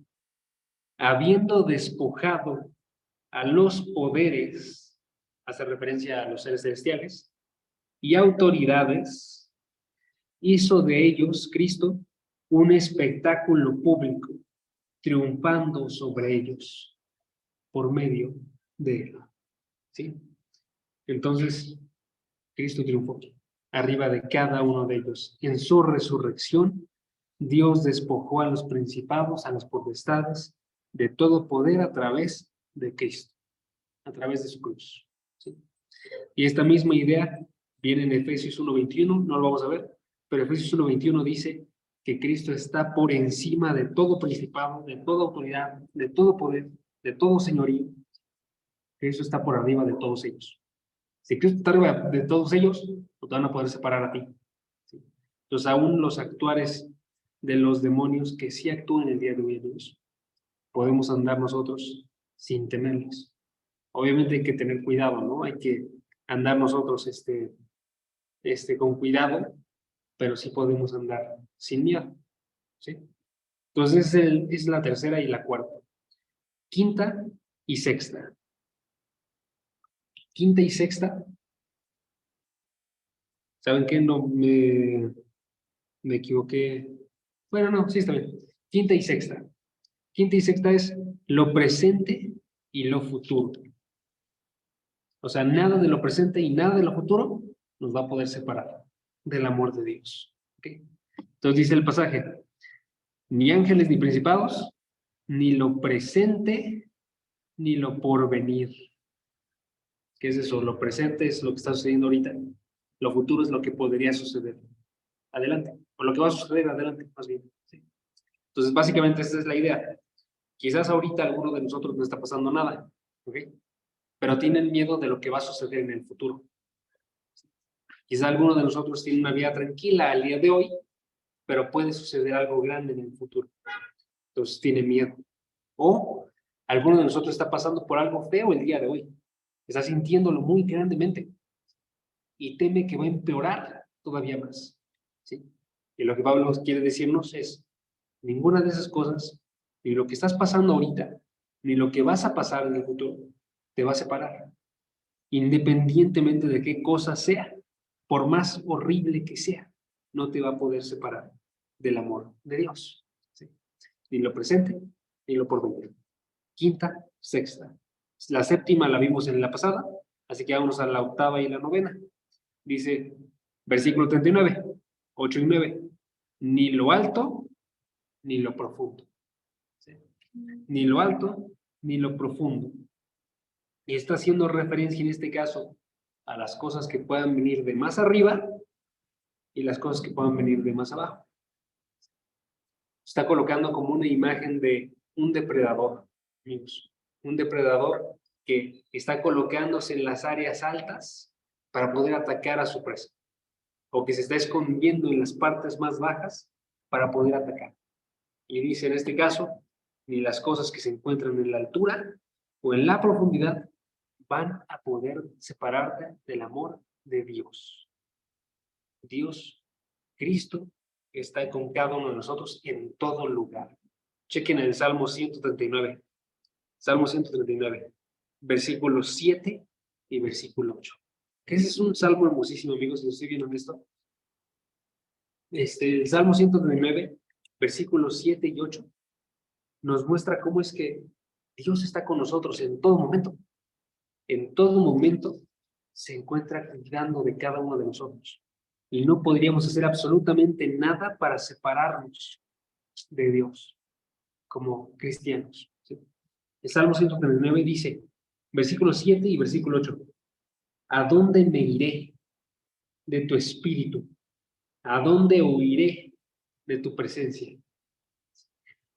habiendo despojado a los poderes, hace referencia a los seres celestiales, y autoridades, hizo de ellos, Cristo, un espectáculo público, triunfando sobre ellos por medio de él. ¿Sí? Entonces, Cristo triunfó. arriba de cada uno de ellos. En su resurrección, Dios despojó a los principados, a las potestades, de todo poder a través de Cristo, a través de su cruz. ¿Sí? Y esta misma idea viene en Efesios 1:21, no lo vamos a ver, pero Efesios 1:21 dice que Cristo está por encima de todo principado, de toda autoridad, de todo poder, de todo señorío. Cristo está por arriba de todos ellos. Si Cristo está arriba de todos ellos, no te van a poder separar a ti. ¿Sí? Entonces, aún los actuares de los demonios que sí actúan el día de hoy, amigos, podemos andar nosotros sin temerles. Obviamente hay que tener cuidado, ¿no? Hay que andar nosotros con cuidado, pero sí podemos andar sin miedo. ¿Sí? Entonces, es la tercera y la cuarta. Quinta y sexta. Quinta y sexta. ¿Saben qué? No me equivoqué. Bueno, no, sí está bien. Quinta y sexta. Quinta y sexta es lo presente y lo futuro. O sea, nada de lo presente y nada de lo futuro nos va a poder separar del amor de Dios. ¿Okay? Entonces dice el pasaje, ni ángeles ni principados, ni lo presente, ni lo porvenir. ¿Qué es eso? Lo presente es lo que está sucediendo ahorita. Lo futuro es lo que podría suceder adelante. O lo que va a suceder adelante, más bien. ¿Sí? Entonces, básicamente, esta es la idea. Quizás ahorita alguno de nosotros no está pasando nada, ¿ok? Pero tienen miedo de lo que va a suceder en el futuro. Quizás alguno de nosotros tiene una vida tranquila al día de hoy, pero puede suceder algo grande en el futuro. Entonces tiene miedo. O alguno de nosotros está pasando por algo feo el día de hoy. Está sintiéndolo muy grandemente y teme que va a empeorar todavía más. ¿Sí? Y lo que Pablo quiere decirnos es, ninguna de esas cosas, ni lo que estás pasando ahorita, ni lo que vas a pasar en el futuro, te va a separar. Independientemente de qué cosa sea, por más horrible que sea, no te va a poder separar del amor de Dios. ¿Sí? Ni lo presente, ni lo porvenir. Quinta, sexta. La séptima la vimos en la pasada, así que vamos a la octava y la novena. Dice, versículo 39, 8 y 9, ni lo alto, ni lo profundo. ¿Sí? Ni lo alto, ni lo profundo. Y está haciendo referencia en este caso a las cosas que puedan venir de más arriba y las cosas que puedan venir de más abajo. Está colocando como una imagen de un depredador, amigos. Un depredador que está colocándose en las áreas altas para poder atacar a su presa. O que se está escondiendo en las partes más bajas para poder atacar. Y dice en este caso, ni las cosas que se encuentran en la altura o en la profundidad van a poder separarte del amor de Dios. Dios, Cristo, está con cada uno de nosotros en todo lugar. Chequen el Salmo 139. Salmo 139, versículos 7 y versículo 8. Que ese es un salmo hermosísimo, amigos, si estoy bien honesto. El Salmo 139, versículos 7 y 8, nos muestra cómo es que Dios está con nosotros en todo momento. En todo momento se encuentra cuidando de cada uno de nosotros. Y no podríamos hacer absolutamente nada para separarnos de Dios como cristianos. ¿Sí? El Salmo 139 dice, versículo 7 y versículo 8, ¿a dónde me iré de tu espíritu? ¿A dónde huiré de tu presencia?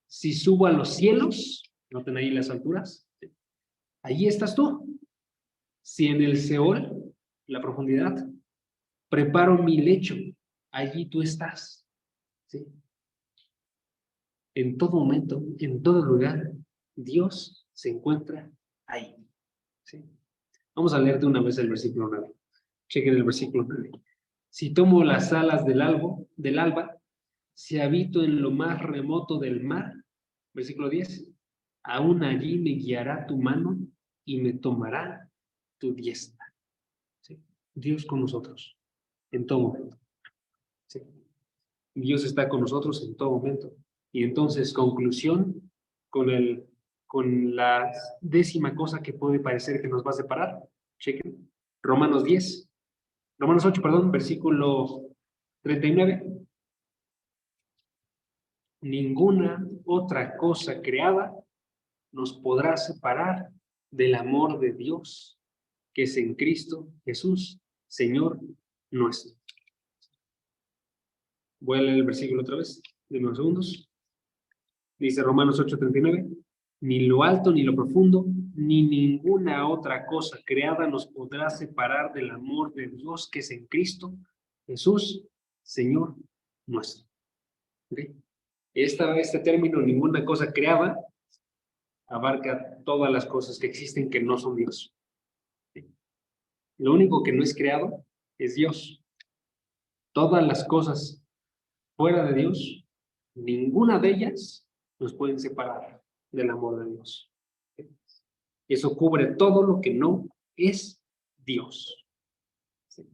Si subo a los cielos, noten ahí las alturas, allí estás tú. Si en el Seol, la profundidad, preparo mi lecho, allí tú estás. ¿Sí? En todo momento, en todo lugar, Dios se encuentra ahí. ¿Sí? Vamos a leer de una vez el versículo 9. Chequen el versículo 9. Si tomo las alas del alba, si habito en lo más remoto del mar, versículo 10, aún allí me guiará tu mano y me tomará tu diestra. ¿Sí? Dios con nosotros, en todo momento. ¿Sí? Dios está con nosotros en todo momento. Y entonces, conclusión, con la décima cosa que puede parecer que nos va a separar, chequen, Romanos 10, Romanos 8, perdón, versículo 39. Ninguna otra cosa creada nos podrá separar del amor de Dios, que es en Cristo Jesús, Señor nuestro. Voy a leer el versículo otra vez, de unos segundos. Dice Romanos 8:39, ni lo alto ni lo profundo, ni ninguna otra cosa creada nos podrá separar del amor de Dios que es en Cristo Jesús, Señor nuestro. ¿Okay? Este término, ninguna cosa creada, abarca todas las cosas que existen que no son Dios. ¿Sí? Lo único que no es creado es Dios. Todas las cosas fuera de Dios, ninguna de ellas nos pueden separar del amor de Dios. ¿Sí? Eso cubre todo lo que no es Dios. ¿Sí?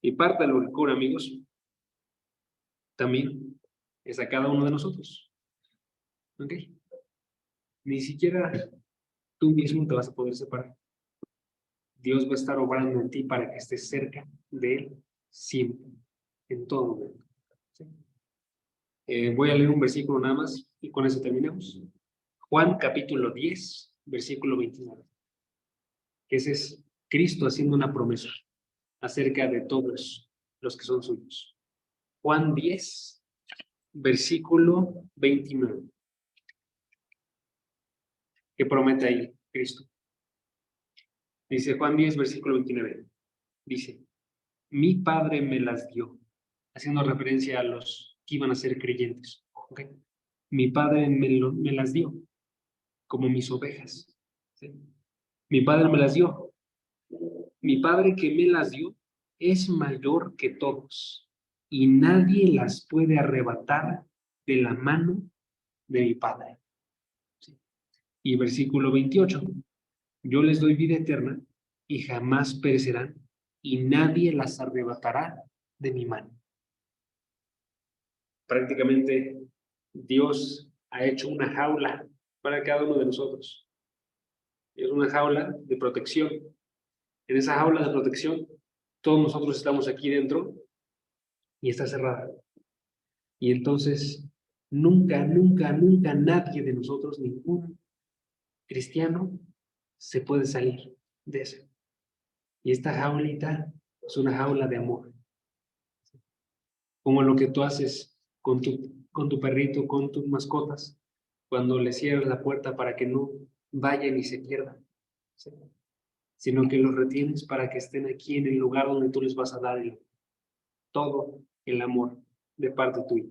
Y parte de lo que cubre, amigos, también es a cada uno de nosotros. ¿Ok? Ni siquiera tú mismo te vas a poder separar. Dios va a estar obrando en ti para que estés cerca de Él siempre, en todo momento. ¿Sí? Voy a leer un versículo nada más y con eso terminamos. Juan capítulo 10, versículo 29. Ese es Cristo haciendo una promesa acerca de todos los que son suyos. Juan 10, versículo 29. ¿Qué promete ahí Cristo? Dice Juan 10, versículo 29. Dice, mi Padre me las dio, haciendo referencia a los que iban a ser creyentes. ¿Okay? Mi Padre me las dio, como mis ovejas. ¿Sí? Mi Padre me las dio. Mi Padre que me las dio es mayor que todos, y nadie las puede arrebatar de la mano de mi Padre. ¿Sí? Y versículo 28. Yo les doy vida eterna, y jamás perecerán, y nadie las arrebatará de mi mano. Prácticamente Dios ha hecho una jaula para cada uno de nosotros. Es una jaula de protección. En esa jaula de protección, todos nosotros estamos aquí dentro y está cerrada. Y entonces, nunca, nunca, nunca nadie de nosotros, ningún cristiano, se puede salir de eso. Y esta jaulita es una jaula de amor. Como lo que tú haces con tu perrito, con tus mascotas, cuando le cierras la puerta para que no vayan y se pierdan, ¿sí? Sino que los retienes para que estén aquí en el lugar donde tú les vas a dar todo el amor de parte tuya.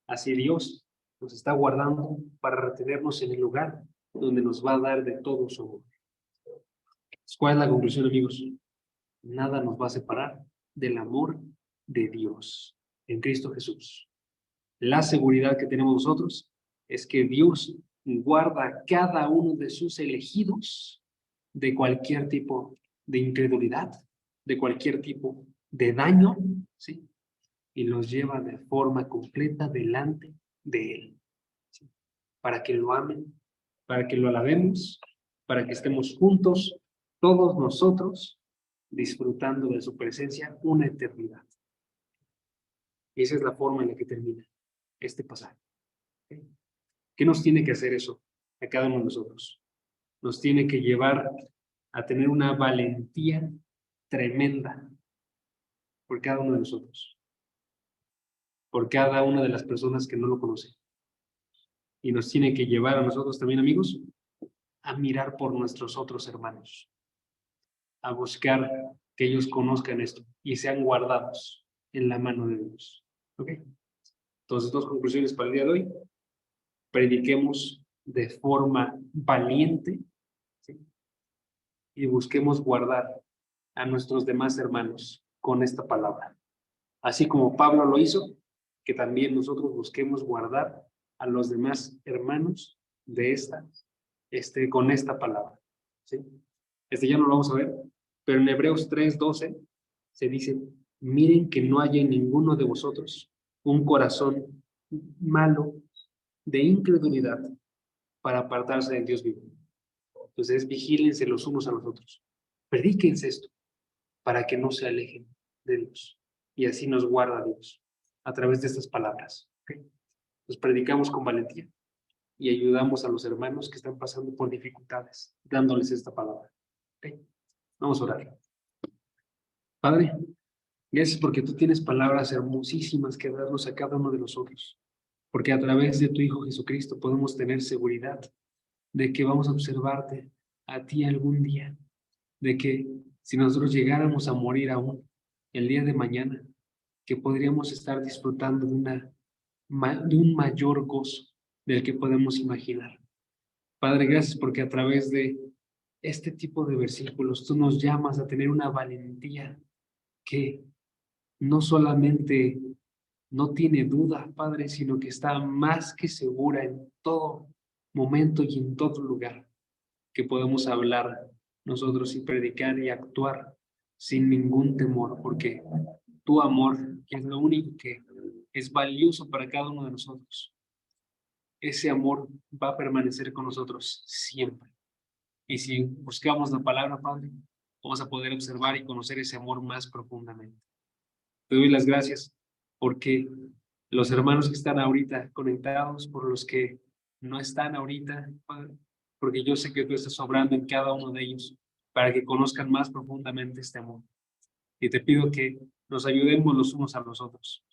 Así Dios nos está guardando para retenernos en el lugar donde nos va a dar de todo su amor. ¿Cuál es la conclusión, amigos? Nada nos va a separar del amor de Dios en Cristo Jesús. La seguridad que tenemos nosotros es que Dios guarda a cada uno de sus elegidos de cualquier tipo de incredulidad, de cualquier tipo de daño, ¿sí? Y los lleva de forma completa delante de Él, ¿sí? Para que lo amen, para que lo alabemos, para que estemos juntos, todos nosotros, disfrutando de su presencia una eternidad. Y esa es la forma en la que termina este pasaje. ¿Okay? ¿Qué nos tiene que hacer eso a cada uno de nosotros? Nos tiene que llevar a tener una valentía tremenda por cada uno de nosotros, por cada una de las personas que no lo conocen. Y nos tiene que llevar a nosotros también, amigos, a mirar por nuestros otros hermanos, a buscar que ellos conozcan esto y sean guardados en la mano de Dios. ¿Ok? Entonces, dos conclusiones para el día de hoy. Prediquemos de forma valiente, ¿sí? Y busquemos guardar a nuestros demás hermanos con esta palabra. Así como Pablo lo hizo, que también nosotros busquemos guardar a los demás hermanos de con esta palabra. ¿Sí? Ya no lo vamos a ver, pero en Hebreos 3:12 se dice, miren que no haya en ninguno de vosotros un corazón malo de incredulidad para apartarse del Dios vivo. Entonces, vigílense los unos a los otros. Predíquense esto para que no se alejen de Dios. Y así nos guarda Dios a través de estas palabras. ¿Okay? Los predicamos con valentía y ayudamos a los hermanos que están pasando por dificultades, dándoles esta palabra. ¿Okay? Vamos a orar. Padre, gracias porque tú tienes palabras hermosísimas que darnos a cada uno de nosotros. Porque a través de tu Hijo Jesucristo podemos tener seguridad de que vamos a observarte a ti algún día. De que si nosotros llegáramos a morir aún el día de mañana, que podríamos estar disfrutando de un mayor gozo del que podemos imaginar. Padre, gracias porque a través de este tipo de versículos tú nos llamas a tener una valentía que no solamente no tiene duda, Padre, sino que está más que segura en todo momento y en todo lugar, que podemos hablar nosotros y predicar y actuar sin ningún temor, porque tu amor, que es lo único que es valioso para cada uno de nosotros, ese amor va a permanecer con nosotros siempre. Y si buscamos la palabra, Padre, vamos a poder observar y conocer ese amor más profundamente. Te doy las gracias porque los hermanos que están ahorita conectados, por los que no están ahorita, Padre, porque yo sé que tú estás obrando en cada uno de ellos para que conozcan más profundamente este amor. Y te pido que nos ayudemos los unos a los otros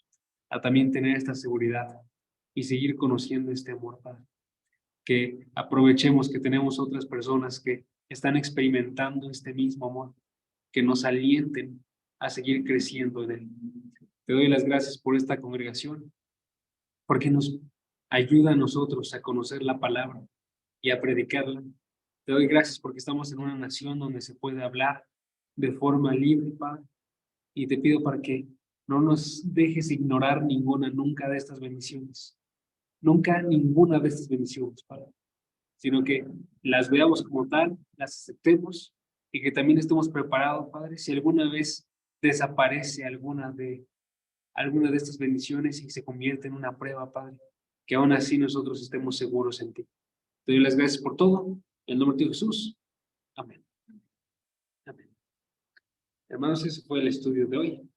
a también tener esta seguridad y seguir conociendo este amor, Padre. Que aprovechemos que tenemos otras personas que están experimentando este mismo amor, que nos alienten a seguir creciendo en él. Te doy las gracias por esta congregación, porque nos ayuda a nosotros a conocer la palabra y a predicarla. Te doy gracias porque estamos en una nación donde se puede hablar de forma libre, Padre, y te pido para que no nos dejes ignorar nunca de estas bendiciones, nunca ninguna de estas bendiciones, Padre, sino que las veamos como tal, las aceptemos y que también estemos preparados, Padre, si alguna vez desaparece alguna de estas bendiciones y se convierte en una prueba, Padre, que aún así nosotros estemos seguros en ti. Te doy las gracias por todo, en el nombre de Jesús. Amén. Amén. Hermanos, ese fue el estudio de hoy.